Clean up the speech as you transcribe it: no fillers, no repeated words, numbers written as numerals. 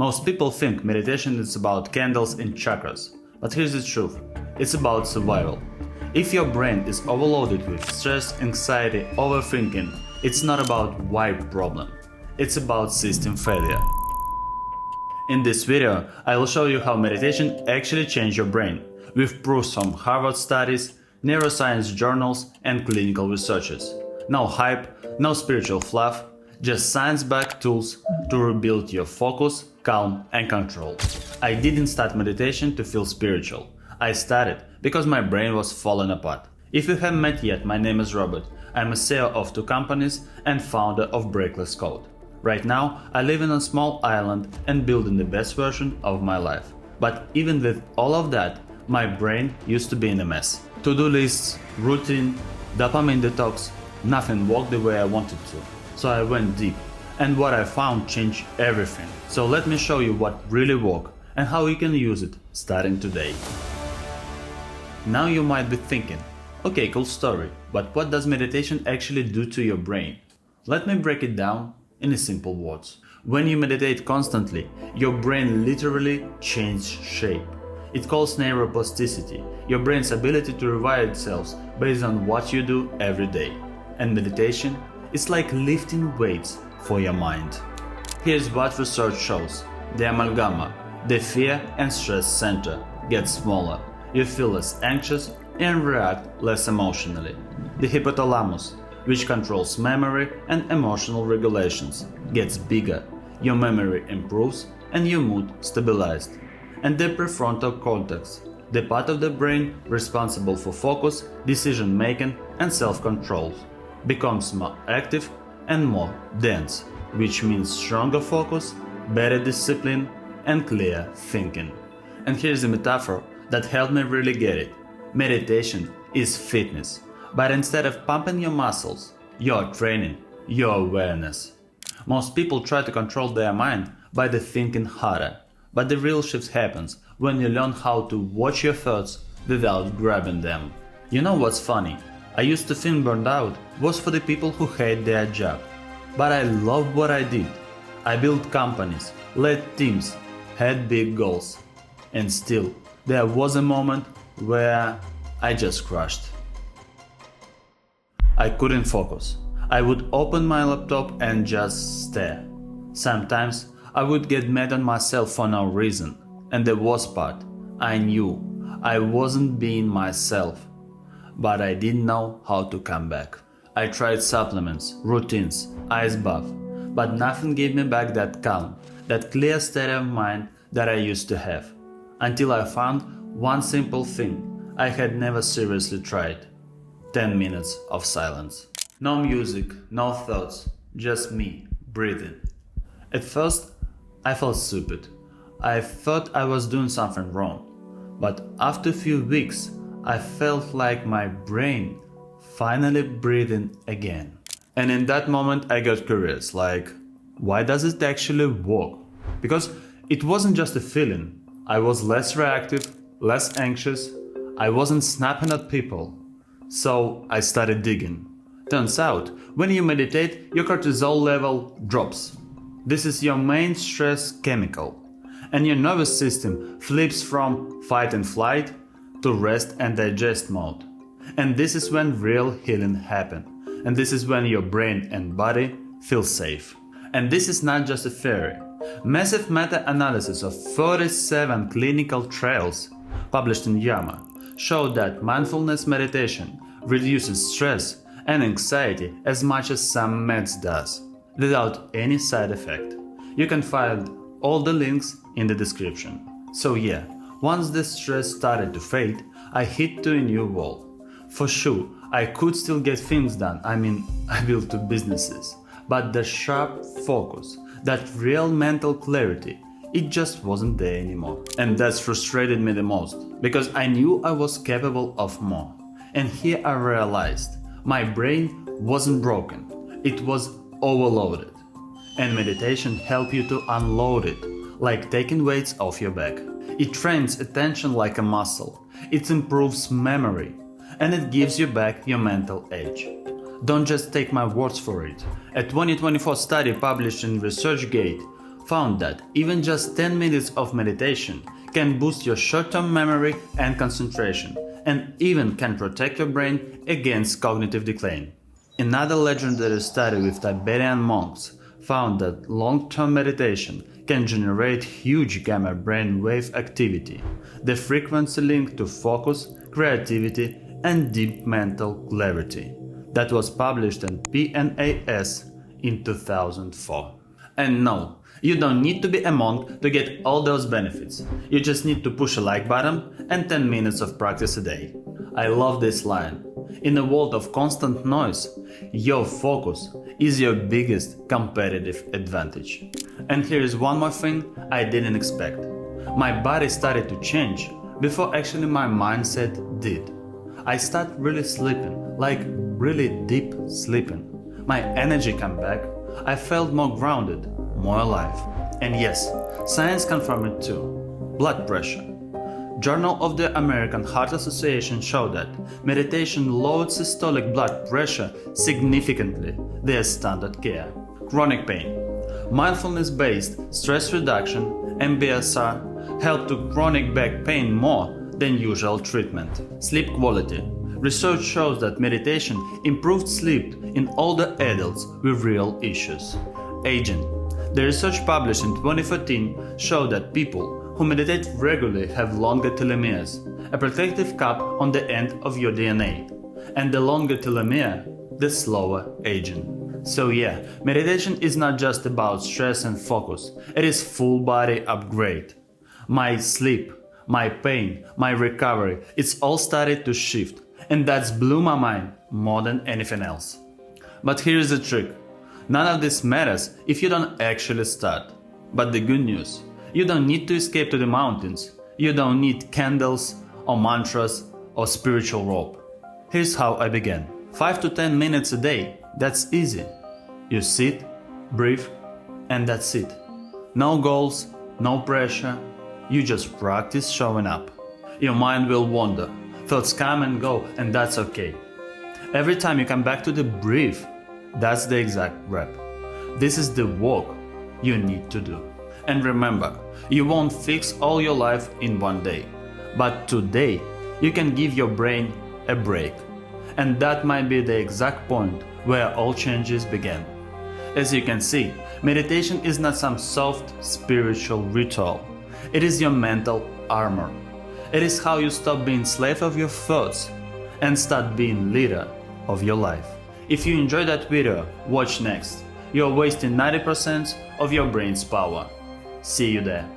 Most people think meditation is about candles and chakras, but here's the truth. It's about survival. If your brain is overloaded with stress, anxiety, overthinking, it's not about why problem. It's about system failure. In this video, I will show you how meditation actually changes your brain, with proofs from Harvard studies, neuroscience journals, and clinical researches. No hype, no spiritual fluff, just science-backed tools to rebuild your focus, calm, and control. I didn't start meditation to feel spiritual. I started because my brain was falling apart. If you haven't met yet, my name is Robert. I'm a CEO of 2 companies and founder of Breakless Code. Right now, I live in a small island and building the best version of my life. But even with all of that, my brain used to be in a mess. To-do lists, routine, dopamine detox, nothing worked the way I wanted to. So I went deep, and what I found changed everything. So let me show you what really worked and how you can use it starting today. Now you might be thinking, okay, cool story, but what does meditation actually do to your brain? Let me break it down in simple words. When you meditate constantly, your brain literally changes shape. It calls neuroplasticity, your brain's ability to rewire itself based on what you do every day. And meditation is like lifting weights for your mind. Here's what research shows. The amalgama, the fear and stress center, gets smaller. You feel less anxious and react less emotionally. The hypothalamus, which controls memory and emotional regulations, gets bigger. Your memory improves and your mood stabilized. And the prefrontal cortex, the part of the brain responsible for focus, decision making and self-control, becomes more active and more dense, which means stronger focus, better discipline and clear thinking. And here's a metaphor that helped me really get it. Meditation is fitness, but instead of pumping your muscles, you're training your awareness. Most people try to control their mind by the thinking harder, but the real shift happens when you learn how to watch your thoughts without grabbing them. You know what's funny? I used to think burned out was for the people who hate their job, but I loved what I did. I built companies, led teams, had big goals, and still there was a moment where I just crashed. I couldn't focus. I would open my laptop and just stare. Sometimes I would get mad on myself for no reason. And the worst part, I knew I wasn't being myself, but I didn't know how to come back. I tried supplements, routines, ice bath, but nothing gave me back that calm, that clear state of mind that I used to have. Until I found one simple thing I had never seriously tried. 10 minutes of silence. No music, no thoughts, just me, breathing. At first, I felt stupid. I thought I was doing something wrong. But after a few weeks, I felt like my brain finally breathing again. And in that moment, I got curious, like, why does it actually work? Because it wasn't just a feeling. I was less reactive, less anxious. I wasn't snapping at people. So I started digging. Turns out, when you meditate, your cortisol level drops. This is your main stress chemical. And your nervous system flips from fight and flight to rest and digest mode. And this is when real healing happens. And this is when your brain and body feel safe. And this is not just a theory. Massive meta-analysis of 37 clinical trials published in JAMA showed that mindfulness meditation reduces stress and anxiety as much as some meds does, without any side effect. You can find all the links in the description. So yeah, once the stress started to fade, I hit to a new wall. For sure, I could still get things done, I built 2 businesses, but the sharp focus, that real mental clarity, it just wasn't there anymore. And that frustrated me the most, because I knew I was capable of more. And here I realized, my brain wasn't broken, it was overloaded. And meditation helps you to unload it, like taking weights off your back. It trains attention like a muscle, it improves memory, and it gives you back your mental edge. Don't just take my words for it. A 2024 study published in ResearchGate found that even just 10 minutes of meditation can boost your short-term memory and concentration, and even can protect your brain against cognitive decline. Another legendary study with Tibetan monks found that long-term meditation can generate huge gamma brainwave activity, the frequency linked to focus, creativity, and deep mental clarity. That was published in PNAS in 2004. And no, you don't need to be a monk to get all those benefits. You just need to push a like button and 10 minutes of practice a day. I love this line. In a world of constant noise, your focus is your biggest competitive advantage. And here is one more thing I didn't expect. My body started to change before actually my mindset did. I started really sleeping, like really deep sleeping. My energy came back, I felt more grounded, more alive. And yes, science confirmed it too. Blood pressure. Journal of the American Heart Association showed that meditation lowered systolic blood pressure significantly, their standard care. Chronic pain. Mindfulness-based stress reduction, MBSR, help to chronic back pain more than usual treatment. Sleep quality. Research shows that meditation improved sleep in older adults with real issues. Aging. The research published in 2014 showed that people who meditate regularly have longer telomeres, a protective cap on the end of your DNA. And the longer telomere, the slower aging. So yeah, meditation is not just about stress and focus, it is full body upgrade. My sleep, my pain, my recovery, it's all started to shift, and that's blew my mind more than anything else. But here's the trick. None of this matters if you don't actually start. But the good news, you don't need to escape to the mountains. You don't need candles or mantras or spiritual rope. Here's how I began. 5 to 10 minutes a day, that's easy. You sit, breathe, and that's it. No goals, no pressure. You just practice showing up. Your mind will wander. Thoughts come and go, and that's okay. Every time you come back to the breath, that's the exact rep. This is the work you need to do. And remember, you won't fix all your life in one day. But today, you can give your brain a break. And that might be the exact point where all changes begin. As you can see, meditation is not some soft spiritual ritual. It is your mental armor. It is how you stop being slave of your thoughts and start being leader of your life. If you enjoyed that video, watch next. You're wasting 90% of your brain's power. See you there.